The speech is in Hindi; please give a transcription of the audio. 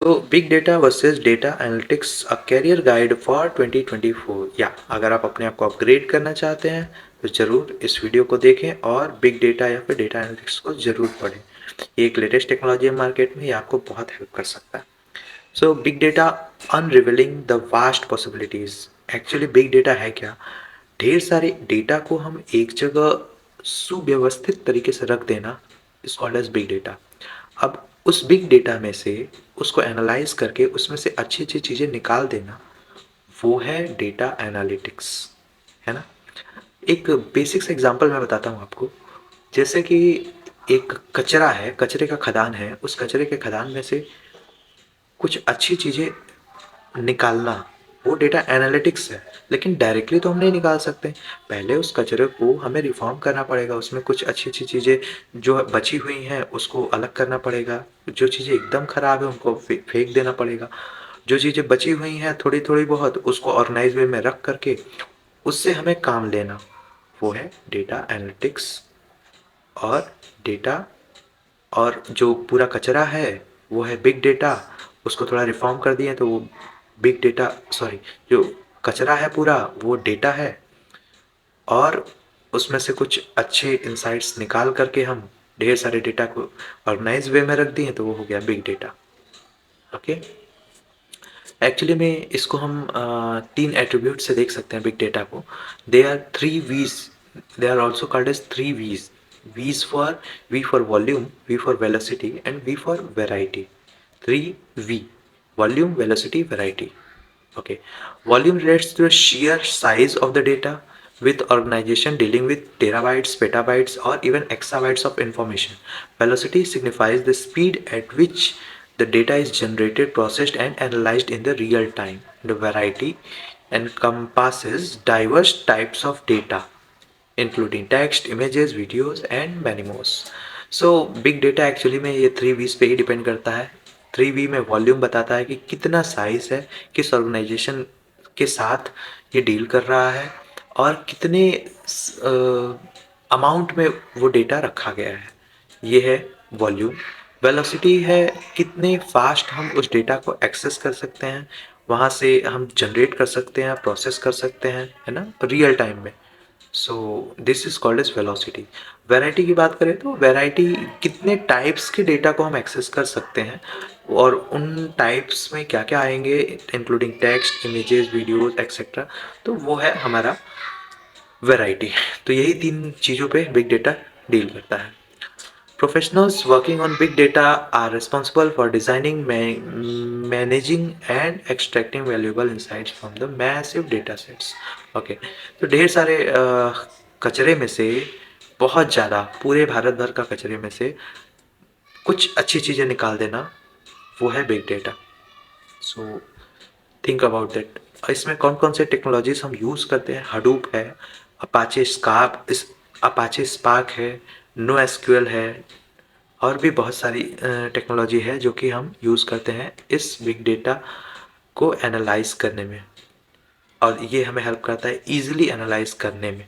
तो big data versus data analytics a career guide for 2024 या अगर आप अपने आप को अपग्रेड करना चाहते हैं तो ज़रूर इस वीडियो को देखें और बिग डेटा या फिर डेटा एनालिटिक्स को ज़रूर पढ़ें। ये एक लेटेस्ट टेक्नोलॉजी है मार्केट में, ये आपको बहुत हेल्प कर सकता है। So big data unrevealing the vast possibilities. Actually big data है क्या? ढेर सारे डेटा को हम एक जगह सुव्यवस्थित तरीके से रख देना is called as big data. अब उस बिग डेटा में से उसको एनालाइज करके उसमें से अच्छी अच्छी चीज़ें निकाल देना, वो है डेटा एनालिटिक्स, है ना। एक बेसिक सा एग्जांपल मैं बताता हूँ आपको। जैसे कि एक कचरा है, कचरे का खदान है, उस कचरे के खदान में से कुछ अच्छी चीज़ें निकालना, वो डेटा एनालिटिक्स है। लेकिन डायरेक्टली तो हम नहीं निकाल सकते। पहले उस कचरे को हमें रिफॉर्म करना पड़ेगा, उसमें कुछ अच्छी-अच्छी चीज़ें जो बची हुई हैं उसको अलग करना पड़ेगा। जो चीज़ें एकदम खराब है उनको फेंक देना पड़ेगा। जो चीज़ें बची हुई हैं थोड़ी-थोड़ी बहुत उसको ऑर्गेनाइज़ वे में रख करके उससे हमें काम लेना, वो है डेटा एनालिटिक्स। और डेटा और जो पूरा कचरा है वो है बिग डेटा। उसको थोड़ा रिफॉर्म कर दिए तो वो बिग डेटा, सॉरी, जो कचरा है पूरा वो डेटा है। और उसमें से कुछ अच्छे इंसाइट्स निकाल करके हम ढेर सारे डेटा को ऑर्गेनाइज वे में रख दिए तो वो हो गया बिग डेटा। ओके। एक्चुअली में इसको हम तीन एट्रीब्यूट से देख सकते हैं बिग डेटा को। दे are three Vs, they are also called as three Vs. Vs for, V for volume, V for velocity and V for variety. Three V: volume, velocity, variety. Okay. Volume relates to the sheer size of the data, with organization dealing with terabytes, petabytes, or even exabytes of information. Velocity signifies the speed at which the data is generated, processed, and analyzed in the real time. The variety encompasses diverse types of data, including text, images, videos, and many more. So big data actually में ये थ्री वीज पे ही डिपेंड करता है। थ्री वी में वॉल्यूम बताता है कि कितना साइज है, किस ऑर्गेनाइजेशन के साथ ये डील कर रहा है, और कितने अमाउंट में वो डेटा रखा गया है, ये है वॉल्यूम। वेलोसिटी है कितने फास्ट हम उस डेटा को एक्सेस कर सकते हैं, वहाँ से हम जनरेट कर सकते हैं, प्रोसेस कर सकते हैं, है ना, रियल टाइम में। So this is called as velocity. Variety की बात करें तो वैरायटी कितने टाइप्स के डेटा को हम एक्सेस कर सकते हैं, और उन टाइप्स में क्या क्या आएंगे, including text, images, videos etcetera, तो वो है हमारा वैरायटी। तो यही तीन चीज़ों पे बिग डेटा डील करता है। Professionals working on big data are responsible for designing, managing, and extracting valuable insights from the massive data sets. Okay, तो ढेर सारे कचरे में से, बहुत ज़्यादा पूरे भारत भर का कचरे में से कुछ अच्छी चीज़ें निकाल देना, वो है big data. So think about that. इसमें कौन कौन से टेक्नोलॉजीज हम यूज़ करते हैं? हडूप है, अपाचे स्कार्प, इस अपाचे स्पार्क है, नो एसक्यूएल है, और भी बहुत सारी टेक्नोलॉजी है जो कि हम यूज़ करते हैं इस बिग डेटा को एनालाइज करने में, और ये हमें हेल्प करता है ईजिली एनालाइज करने में।